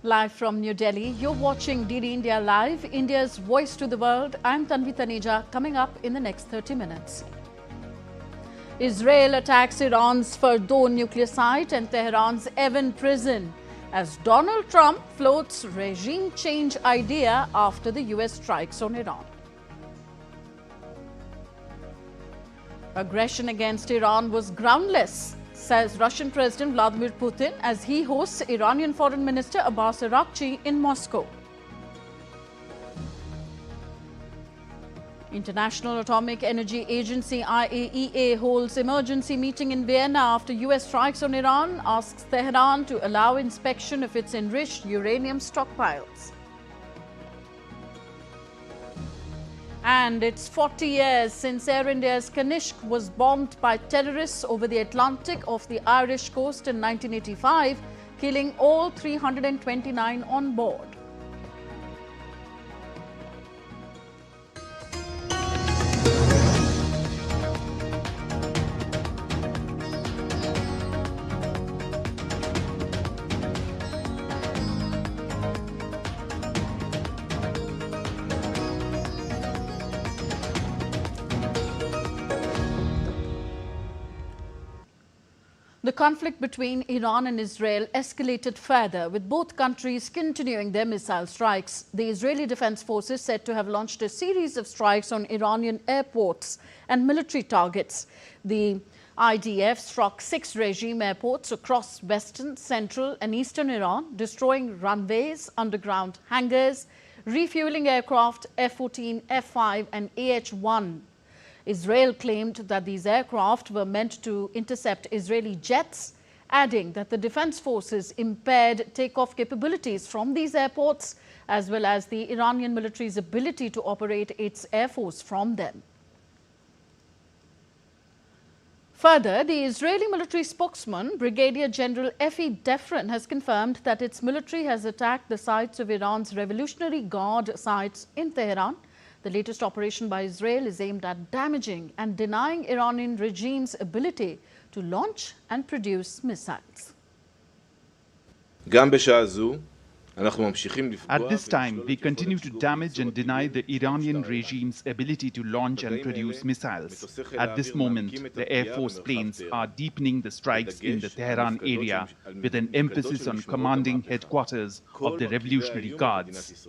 Live from New Delhi, you're watching DD India Live, India's voice to the world. I'm Tanvi Taneja, coming up in the next 30 minutes. Israel attacks Iran's Fordow nuclear site and Tehran's Evin prison as Donald Trump floats regime change idea after the US strikes on Iran. Aggression against Iran was groundless, says Russian President Vladimir Putin as he hosts Iranian Foreign Minister Abbas Araghchi in Moscow. International Atomic Energy Agency IAEA holds emergency meeting in Vienna after US strikes on Iran, asks Tehran to allow inspection of its enriched uranium stockpiles. And it's 40 years since Air India's Kanishka was bombed by terrorists over the Atlantic off the Irish coast in 1985, killing all 329 on board. The conflict between Iran and Israel escalated further, with both countries continuing their missile strikes. The Israeli Defense Forces said to have launched a series of strikes on Iranian airports and military targets. The IDF struck 6 regime airports across western, central and eastern Iran, destroying runways, underground hangars, refueling aircraft F-14, F-5 and AH-1. Israel claimed that these aircraft were meant to intercept Israeli jets, adding that the defense forces impaired takeoff capabilities from these airports, as well as the Iranian military's ability to operate its air force from them. Further, the Israeli military spokesman, Brigadier General Efi Defrin, has confirmed that its military has attacked the sites of Iran's Revolutionary Guard sites in Tehran. The latest operation by Israel is aimed at damaging and denying Iranian regime's ability to launch and produce missiles. At this time, we continue to damage and deny the Iranian regime's ability to launch and produce missiles. At this moment, the Air Force planes are deepening the strikes in the Tehran area with an emphasis on commanding headquarters of the Revolutionary Guards.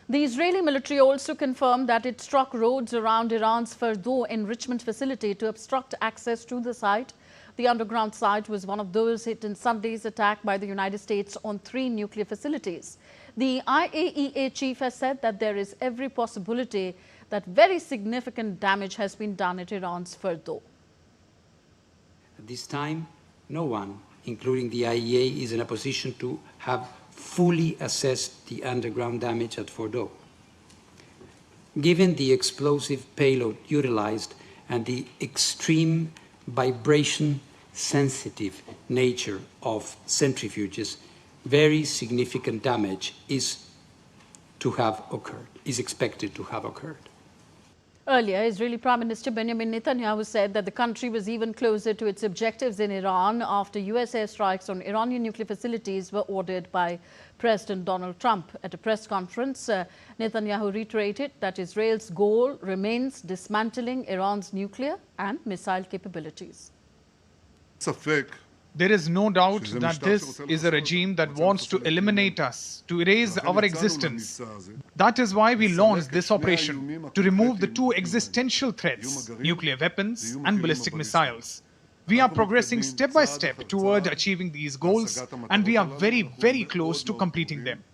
The Israeli military also confirmed that it struck roads around Iran's Fordow enrichment facility to obstruct access to the site. The underground site was one of those hit in Sunday's attack by the United States on 3 nuclear facilities. The IAEA chief has said that there is every possibility that very significant damage has been done at Iran's Fordow. At this time, no one, including the IAEA, is in a position to have fully assessed the underground damage at Fordow. Given the explosive payload utilized and the extreme vibration-sensitive nature of centrifuges, very significant damage is expected to have occurred. Earlier, Israeli Prime Minister Benjamin Netanyahu said that the country was even closer to its objectives in Iran after US airstrikes on Iranian nuclear facilities were ordered by President Donald Trump. At a press conference, Netanyahu reiterated that Israel's goal remains dismantling Iran's nuclear and missile capabilities. There is no doubt that this is a regime that wants to eliminate us, to erase our existence. That is why we launched this operation, to remove the 2 existential threats, nuclear weapons and ballistic missiles. We are progressing step by step toward achieving these goals, and we are very, very close to completing them.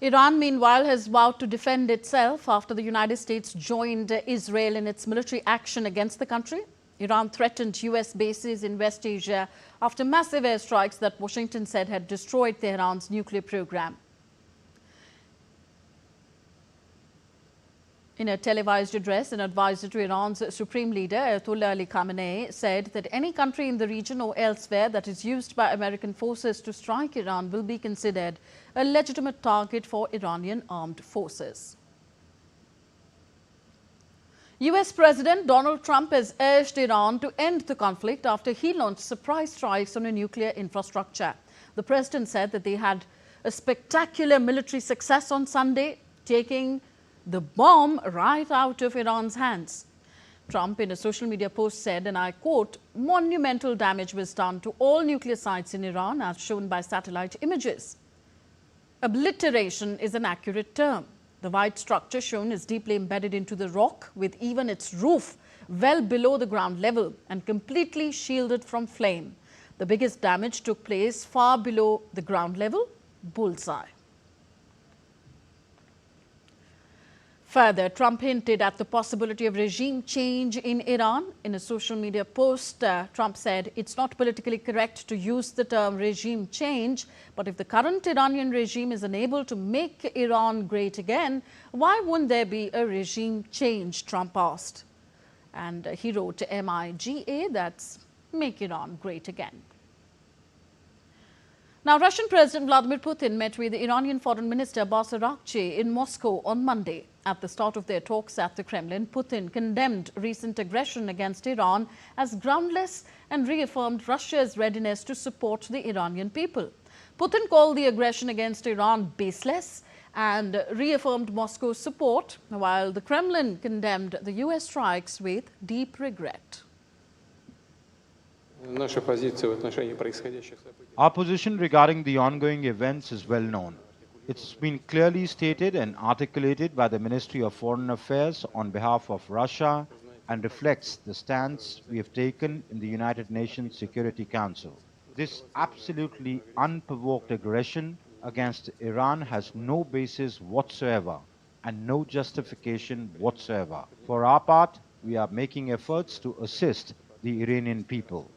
Iran, meanwhile, has vowed to defend itself after the United States joined Israel in its military action against the country. Iran threatened US bases in West Asia after massive airstrikes that Washington said had destroyed Tehran's nuclear program. In a televised address, an advisor to Iran's Supreme Leader, Ayatollah Ali Khamenei, said that any country in the region or elsewhere that is used by American forces to strike Iran will be considered a legitimate target for Iranian armed forces. US President Donald Trump has urged Iran to end the conflict after he launched surprise strikes on a nuclear infrastructure. The president said that they had a spectacular military success on Sunday, taking the bomb right out of Iran's hands. Trump, in a social media post, said, and I quote, "Monumental damage was done to all nuclear sites in Iran, as shown by satellite images." Obliteration is an accurate term. The white structure shown is deeply embedded into the rock, with even its roof well below the ground level and completely shielded from flame. The biggest damage took place far below the ground level, bullseye. Further, Trump hinted at the possibility of regime change in Iran. In a social media post, Trump said, "It's not politically correct to use the term regime change, but if the current Iranian regime is unable to make Iran great again, why wouldn't there be a regime change?" Trump asked. And he wrote MIGA, that's Make Iran Great Again. Now, Russian President Vladimir Putin met with the Iranian Foreign Minister Abbas Araghchi in Moscow on Monday. At the start of their talks at the Kremlin, Putin condemned recent aggression against Iran as groundless and reaffirmed Russia's readiness to support the Iranian people. Putin called the aggression against Iran baseless and reaffirmed Moscow's support, while the Kremlin condemned the US strikes with deep regret. Our position regarding the ongoing events is well known. It's been clearly stated and articulated by the Ministry of Foreign Affairs on behalf of Russia and reflects the stance we have taken in the United Nations Security Council. This absolutely unprovoked aggression against Iran has no basis whatsoever and no justification whatsoever. For our part, we are making efforts to assist the Iranian people.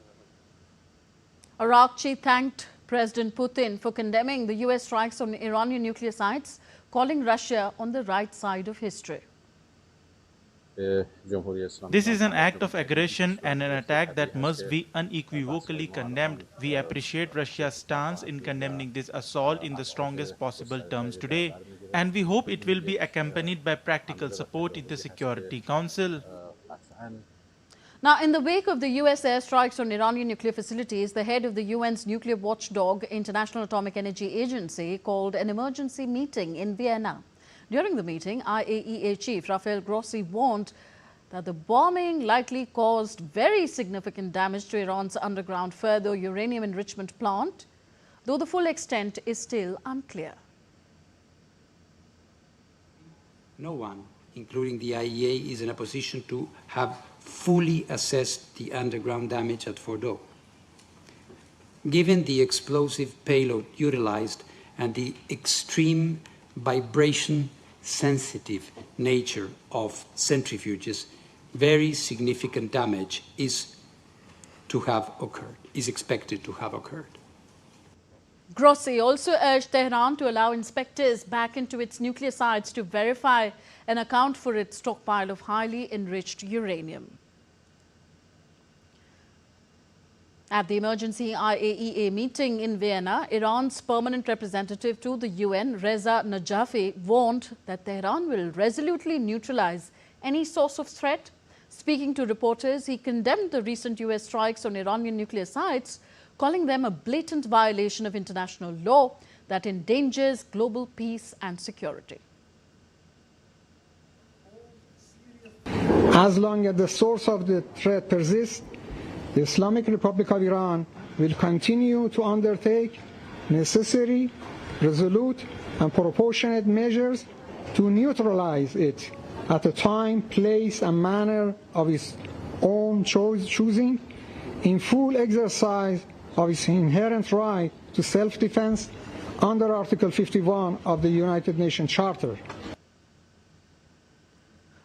Araghchi thanked President Putin for condemning the US strikes on Iranian nuclear sites, calling Russia on the right side of history. This is an act of aggression and an attack that must be unequivocally condemned. We appreciate Russia's stance in condemning this assault in the strongest possible terms today, and we hope it will be accompanied by practical support in the Security Council. Now, in the wake of the US airstrikes on Iranian nuclear facilities, the head of the UN's nuclear watchdog, International Atomic Energy Agency, called an emergency meeting in Vienna. During the meeting, IAEA Chief Rafael Grossi warned that the bombing likely caused very significant damage to Iran's underground Fordow uranium enrichment plant, though the full extent is still unclear. No one, including the IAEA, is in a position to have fully assessed the underground damage at Fordow. Given the explosive payload utilized and the extreme vibration-sensitive nature of centrifuges, very significant damage is expected to have occurred. Grossi also urged Tehran to allow inspectors back into its nuclear sites to verify and account for its stockpile of highly enriched uranium. At the emergency IAEA meeting in Vienna, Iran's permanent representative to the UN, Reza Najafi, warned that Tehran will resolutely neutralize any source of threat. Speaking to reporters, he condemned the recent US strikes on Iranian nuclear sites, calling them a blatant violation of international law that endangers global peace and security. As long as the source of the threat persists, the Islamic Republic of Iran will continue to undertake necessary, resolute, and proportionate measures to neutralize it at a time, place, and manner of its own choosing, in full exercise of its inherent right to self-defense under Article 51 of the United Nations Charter.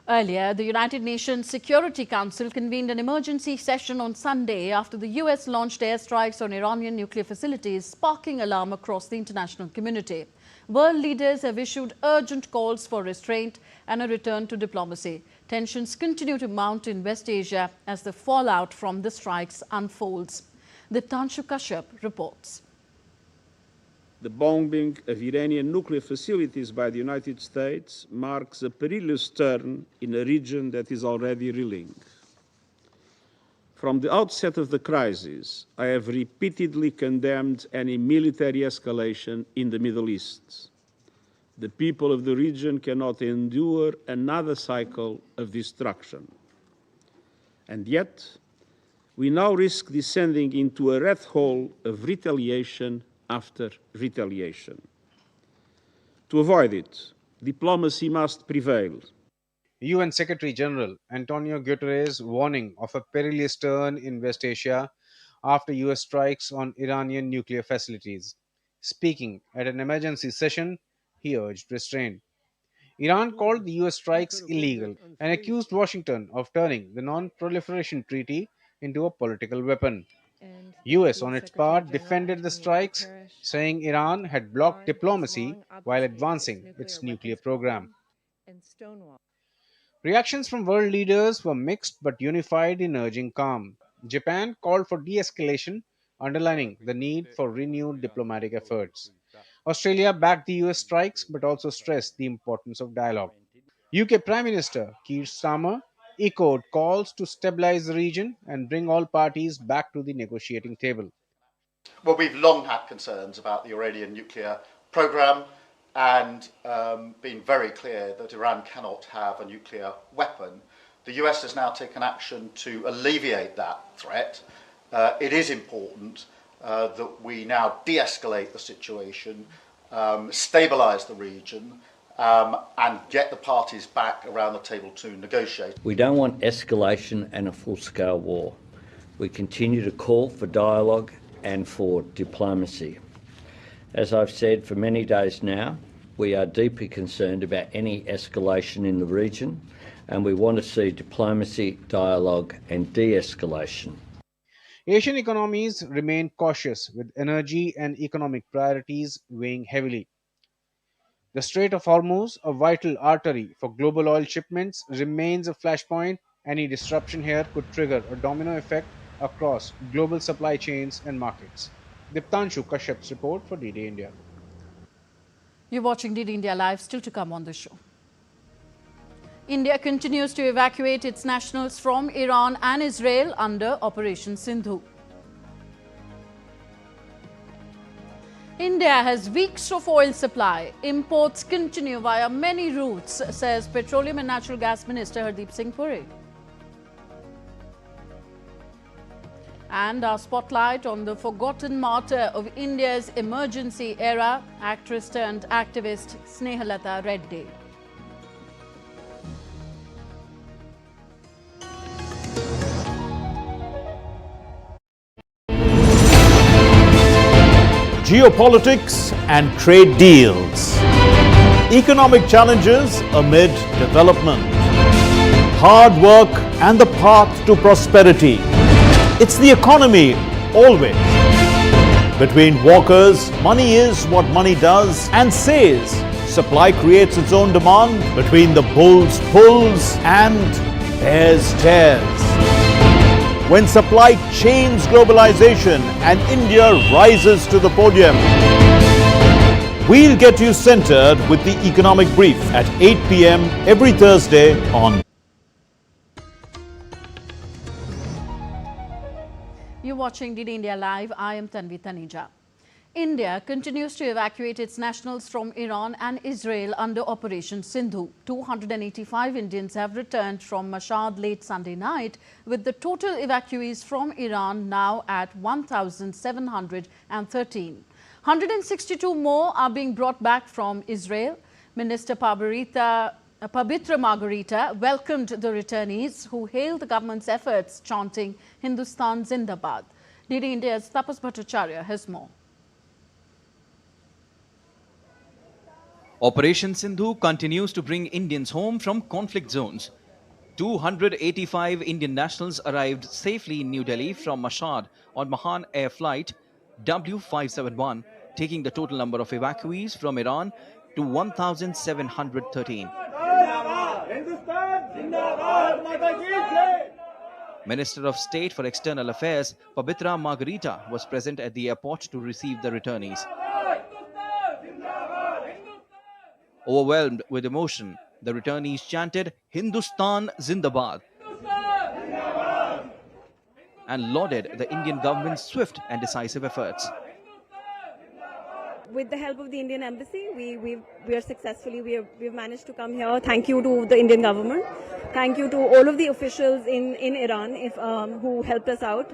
Earlier, the United Nations Security Council convened an emergency session on Sunday after the US launched airstrikes on Iranian nuclear facilities, sparking alarm across the international community. World leaders have issued urgent calls for restraint and a return to diplomacy. Tensions continue to mount in West Asia as the fallout from the strikes unfolds. Diptanshu Kashyap reports. The bombing of Iranian nuclear facilities by the United States marks a perilous turn in a region that is already reeling. From the outset of the crisis, I have repeatedly condemned any military escalation in the Middle East. The people of the region cannot endure another cycle of destruction. And yet, we now risk descending into a rat hole of retaliation after retaliation. To avoid it, diplomacy must prevail. UN Secretary General Antonio Guterres warning of a perilous turn in West Asia after US strikes on Iranian nuclear facilities. Speaking at an emergency session, he urged restraint. Iran called the US strikes illegal and accused Washington of turning the Non-Proliferation Treaty into a political weapon. US, on its part, defended the strikes, saying Iran had blocked diplomacy while advancing its nuclear program. Reactions from world leaders were mixed but unified in urging calm. Japan called for de-escalation, underlining the need for renewed diplomatic efforts. Australia backed the US strikes but also stressed the importance of dialogue. UK Prime Minister Keir Starmer echoed calls to stabilize the region and bring all parties back to the negotiating table. Well, we've long had concerns about the Iranian nuclear programme and been very clear that Iran cannot have a nuclear weapon. The US has now taken action to alleviate that threat. It is important that we now de-escalate the situation, stabilise the region, and get the parties back around the table to negotiate. We don't want escalation and a full-scale war. We continue to call for dialogue and for diplomacy. As I've said for many days now, we are deeply concerned about any escalation in the region, and we want to see diplomacy, dialogue and de-escalation. Asian economies remain cautious, with energy and economic priorities weighing heavily. The Strait of Hormuz, a vital artery for global oil shipments, remains a flashpoint. Any disruption here could trigger a domino effect across global supply chains and markets. Diptanshu Kashyap's report for DD India. You're watching DD India Live, still to come on the show. India continues to evacuate its nationals from Iran and Israel under Operation Sindhu. India has weeks of oil supply. Imports continue via many routes, says Petroleum and Natural Gas Minister Hardeep Singh Puri. And our spotlight on the forgotten martyr of India's emergency era, actress turned activist Snehalata Reddi. Geopolitics and trade deals. Economic challenges amid development. Hard work and the path to prosperity. It's the economy, always. Between walkers, money is what money does and says. Supply creates its own demand. Between the bulls pulls and bears tears. When supply chains globalization and India rises to the podium. We'll get you centered with the Economic Brief at 8 p.m. every Thursday on. You're watching DD India Live. I am Tanvi Taneja. India continues to evacuate its nationals from Iran and Israel under Operation Sindhu. 285 Indians have returned from Mashhad late Sunday night, with the total evacuees from Iran now at 1,713. 162 more are being brought back from Israel. Minister Pabitra Margarita welcomed the returnees, who hailed the government's efforts, chanting Hindustan Zindabad. DD India's Tapas Bhattacharya has more. Operation Sindhu continues to bring Indians home from conflict zones. 285 Indian nationals arrived safely in New Delhi from Mashhad on Mahan Air Flight W571, taking the total number of evacuees from Iran to 1,713. Minister of State for External Affairs Pabitra Margarita was present at the airport to receive the returnees. Overwhelmed with emotion, the returnees chanted Hindustan Zindabad. and lauded the Indian government's swift and decisive efforts. With the help of the Indian Embassy, we are successfully, we've managed to come here. Thank you to the Indian government. Thank you to all of the officials in Iran who helped us out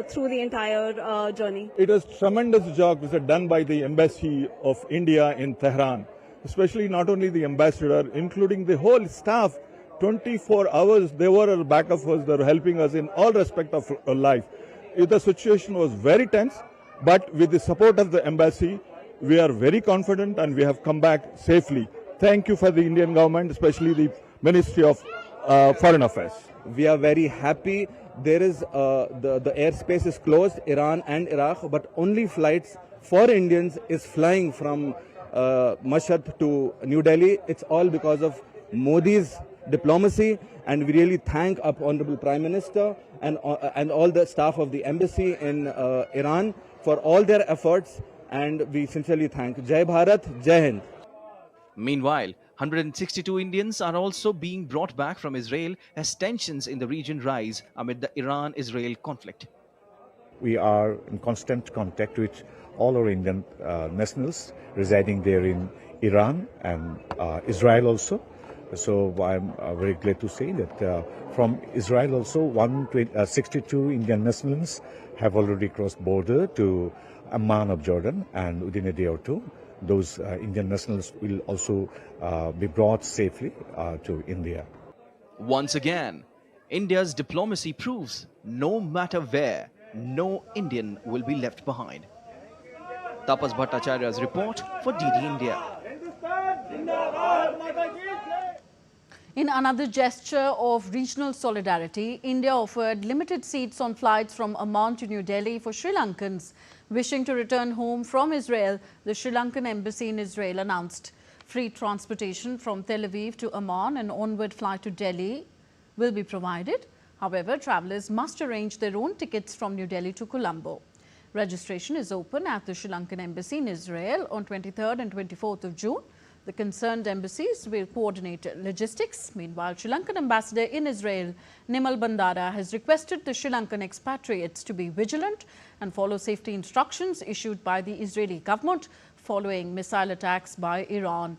through the entire journey. It was tremendous job was done by the Embassy of India in Tehran, especially not only the ambassador, including the whole staff. 24 hours they were at the back of us, they were helping us in all respect of life. The situation was very tense, but with the support of the embassy, we are very confident and we have come back safely. Thank you for the Indian government, especially the Ministry of Foreign Affairs. We are very happy. There is the airspace is closed, Iran and Iraq, but only flights for Indians is flying from Mashhad to New Delhi. It's all because of Modi's diplomacy, and we really thank our Honorable Prime Minister and all the staff of the embassy in Iran for all their efforts, and we sincerely thank. Jai Bharat, Jai Hind. Meanwhile, 162 Indians are also being brought back from Israel as tensions in the region rise amid the Iran-Israel conflict. We are in constant contact with all our Indian nationals residing there in Iran and Israel also. So I'm very glad to say that from Israel also 162 Indian nationals have already crossed border to Amman of Jordan, and within a day or two those Indian nationals will also be brought safely to India. Once again, India's diplomacy proves no matter where, no Indian will be left behind. Tapas Bhattacharya's report for DD India. In another gesture of regional solidarity, India offered limited seats on flights from Amman to New Delhi for Sri Lankans wishing to return home from Israel. The Sri Lankan embassy in Israel announced free transportation from Tel Aviv to Amman and onward flight to Delhi will be provided. However, travellers must arrange their own tickets from New Delhi to Colombo. Registration is open at the Sri Lankan embassy in Israel on 23rd and 24th of June. The concerned embassies will coordinate logistics. Meanwhile, Sri Lankan ambassador in Israel, Nimal Bandara, has requested the Sri Lankan expatriates to be vigilant and follow safety instructions issued by the Israeli government following missile attacks by Iran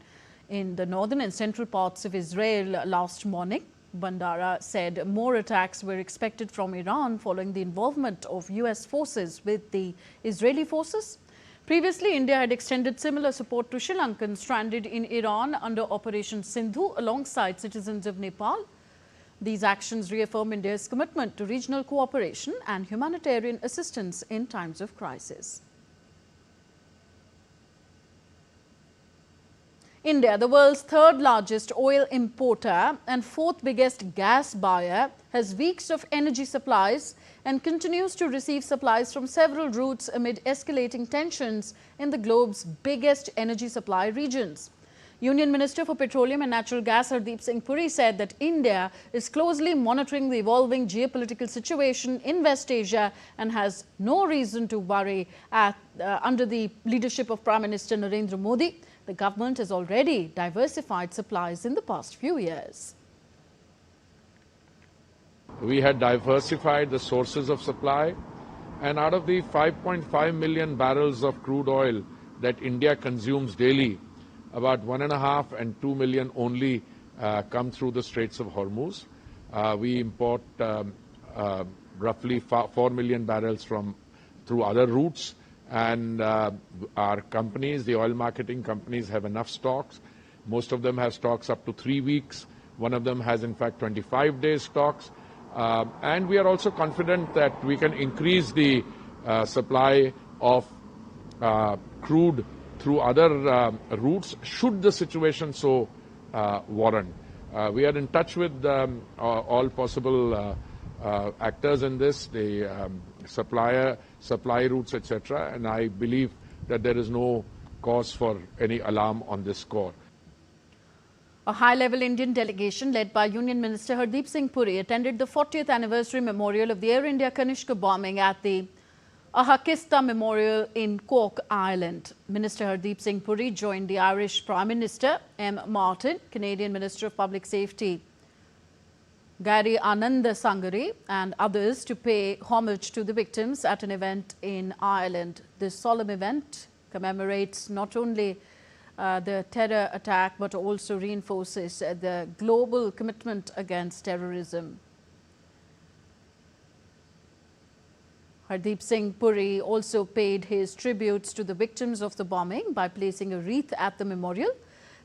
in the northern and central parts of Israel last morning. Bandara said more attacks were expected from Iran following the involvement of US forces with the Israeli forces. Previously, India had extended similar support to Sri Lankans stranded in Iran under Operation Sindhu alongside citizens of Nepal. These actions reaffirm India's commitment to regional cooperation and humanitarian assistance in times of crisis. India, the world's third largest oil importer and fourth biggest gas buyer, has weeks of energy supplies and continues to receive supplies from several routes amid escalating tensions in the globe's biggest energy supply regions. Union Minister for Petroleum and Natural Gas Hardeep Singh Puri said that India is closely monitoring the evolving geopolitical situation in West Asia and has no reason to worry. Under the leadership of Prime Minister Narendra Modi, the government has already diversified supplies in the past few years. We had diversified the sources of supply, and out of the 5.5 million barrels of crude oil that India consumes daily, about 1.5 and 2 million only come through the Straits of Hormuz. We import roughly 4 million barrels through other routes, and our companies, the oil marketing companies, have enough stocks. Most of them have stocks up to 3 weeks. One of them has in fact 25 days stocks. And we are also confident that we can increase the supply of crude through other routes should the situation so warrant. We are in touch with all possible actors in this, the supply routes, etc. And I believe that there is no cause for any alarm on this score. A high-level Indian delegation led by Union Minister Hardeep Singh Puri attended the 40th anniversary memorial of the Air India Kanishka bombing at the Ahakista Memorial in Cork, Ireland. Minister Hardeep Singh Puri joined the Irish Prime Minister M. Martin, Canadian Minister of Public Safety Gary Ananda Sangari and others to pay homage to the victims at an event in Ireland. This solemn event commemorates not only the terror attack but also reinforces the global commitment against terrorism. Hardeep Singh Puri also paid his tributes to the victims of the bombing by placing a wreath at the memorial.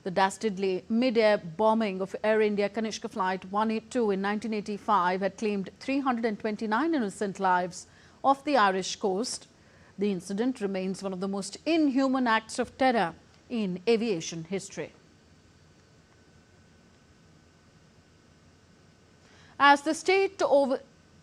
The dastardly mid-air bombing of Air India Kanishka Flight 182 in 1985 had claimed 329 innocent lives off the Irish coast. The incident remains one of the most inhuman acts of terror in aviation history. As the state of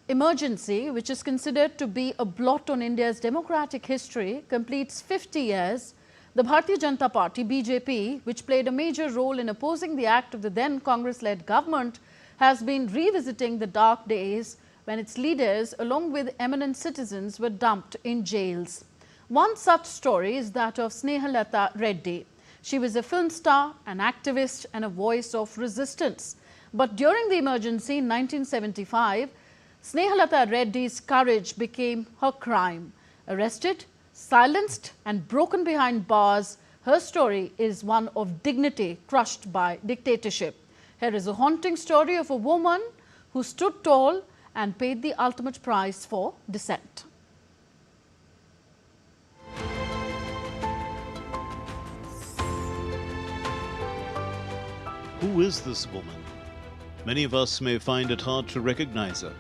emergency, which is considered to be a blot on India's democratic history, completes 50 years, the Bharatiya Janata Party, BJP, which played a major role in opposing the act of the then Congress-led government, has been revisiting the dark days when its leaders, along with eminent citizens, were dumped in jails. One such story is that of Snehalata Reddi. She was a film star, an activist and a voice of resistance. But during the emergency in 1975, Snehalata Reddy's courage became her crime. Arrested, silenced and broken behind bars, her story is one of dignity crushed by dictatorship. Here is a haunting story of a woman who stood tall and paid the ultimate price for dissent. Who is this woman? Many of us may find it hard to recognize her.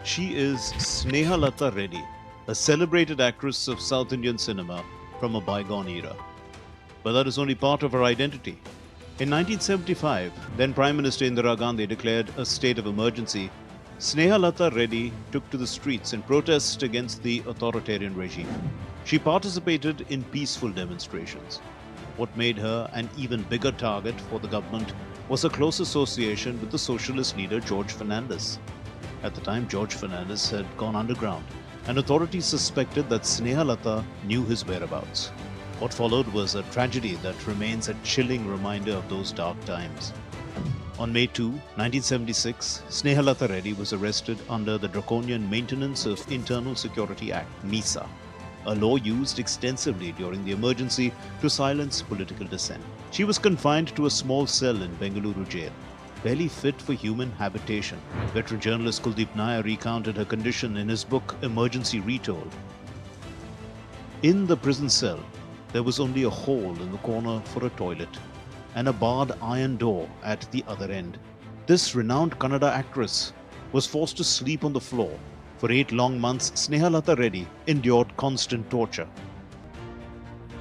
She is Snehalata Reddi, a celebrated actress of South Indian cinema from a bygone era. But that is only part of her identity. In 1975, then Prime Minister Indira Gandhi declared a state of emergency. Snehalata Reddi took to the streets in protest against the authoritarian regime. She participated in peaceful demonstrations. What made her an even bigger target for the government was a close association with the socialist leader George Fernandez. At the time, George Fernandez had gone underground, and authorities suspected that Snehalata knew his whereabouts. What followed was a tragedy that remains a chilling reminder of those dark times. On May 2, 1976, Snehalata Reddi was arrested under the draconian Maintenance of Internal Security Act, MISA, a law used extensively during the emergency to silence political dissent. She was confined to a small cell in Bengaluru jail, barely fit for human habitation. Veteran journalist Kuldeep Nair recounted her condition in his book Emergency Retold. In the prison cell, there was only a hole in the corner for a toilet and a barred iron door at the other end. This renowned Kannada actress was forced to sleep on the floor. For 8 long months, Snehalata Reddi endured constant torture.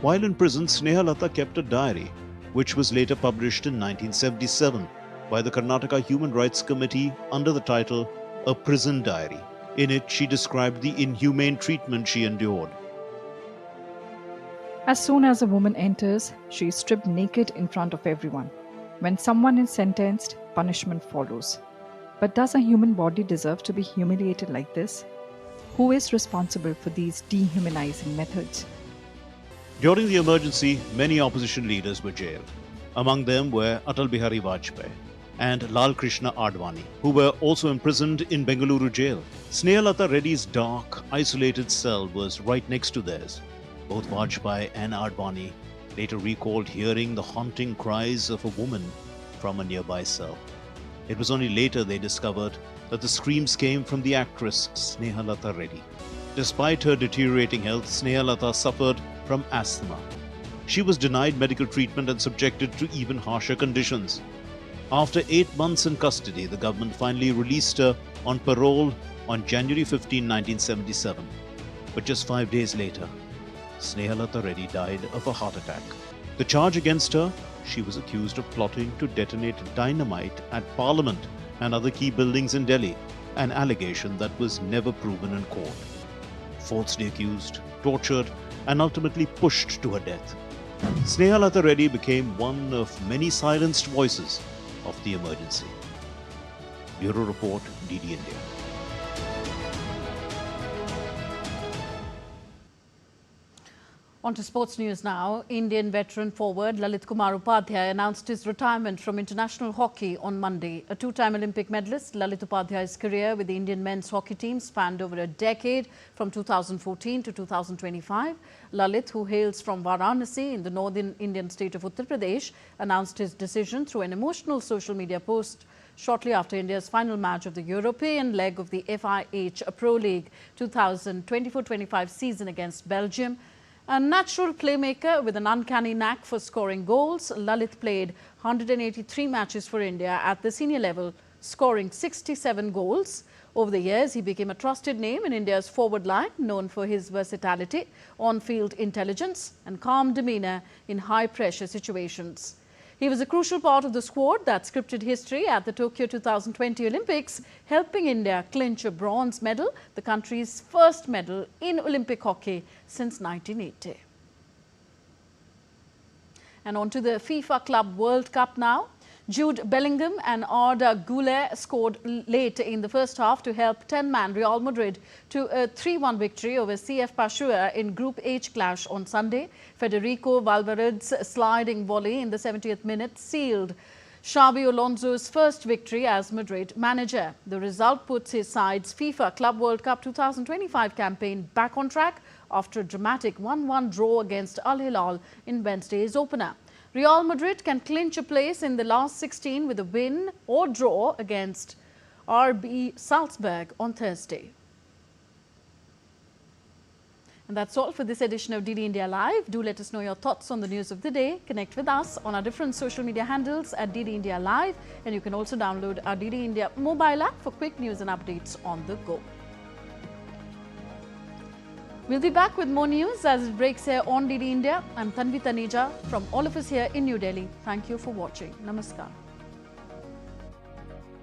While in prison, Snehalata kept a diary, which was later published in 1977 by the Karnataka Human Rights Committee under the title A Prison Diary. In it, she described the inhumane treatment she endured. As soon as a woman enters, she is stripped naked in front of everyone. When someone is sentenced, punishment follows. But does a human body deserve to be humiliated like this? Who is responsible for these dehumanizing methods? During the emergency, many opposition leaders were jailed. Among them were Atal Bihari Vajpayee and Lal Krishna Advani, who were also imprisoned in Bengaluru jail. Snehalata Reddy's dark, isolated cell was right next to theirs. Both Vajpayee and Advani later recalled hearing the haunting cries of a woman from a nearby cell. It was only later they discovered that the screams came from the actress Snehalata Reddi. Despite her deteriorating health, Snehalata suffered from asthma. She was denied medical treatment and subjected to even harsher conditions. After 8 months in custody, the government finally released her on parole on January 15, 1977. But just 5 days later, Snehalata Reddi died of a heart attack. The charge against her: she was accused of plotting to detonate dynamite at Parliament and other key buildings in Delhi, an allegation that was never proven in court. Falsely accused, tortured, and ultimately pushed to her death, Snehalata Reddi became one of many silenced voices of the emergency. Bureau Report, DD India. On to sports news now. Indian veteran forward Lalit Kumar Upadhyay announced his retirement from international hockey on Monday. A two-time Olympic medalist, Lalit Upadhyay's career with the Indian men's hockey team spanned over a decade from 2014 to 2025. Lalit, who hails from Varanasi in the northern Indian state of Uttar Pradesh, announced his decision through an emotional social media post shortly after India's final match of the European leg of the FIH Pro League 2024-25 season against Belgium. A natural playmaker with an uncanny knack for scoring goals, Lalit played 183 matches for India at the senior level, scoring 67 goals. Over the years, he became a trusted name in India's forward line, known for his versatility, on-field intelligence and calm demeanour in high-pressure situations. He was a crucial part of the squad that scripted history at the Tokyo 2020 Olympics, helping India clinch a bronze medal, the country's first medal in Olympic hockey since 1980. And on to the FIFA Club World Cup now. Jude Bellingham and Arda Güler scored late in the first half to help 10-man Real Madrid to a 3-1 victory over CF Pashua in Group H clash on Sunday. Federico Valverde's sliding volley in the 70th minute sealed Xabi Alonso's first victory as Madrid manager. The result puts his side's FIFA Club World Cup 2025 campaign back on track after a dramatic 1-1 draw against Al Hilal in Wednesday's opener. Real Madrid can clinch a place in the last 16 with a win or draw against RB Salzburg on Thursday. And that's all for this edition of DD India Live. Do let us know your thoughts on the news of the day. Connect with us on our different social media handles at DD India Live. And you can also download our DD India mobile app for quick news and updates on the go. We'll be back with more news as it breaks here on DD India. I'm Tanvi Taneja from all of us here in New Delhi. Thank you for watching. Namaskar.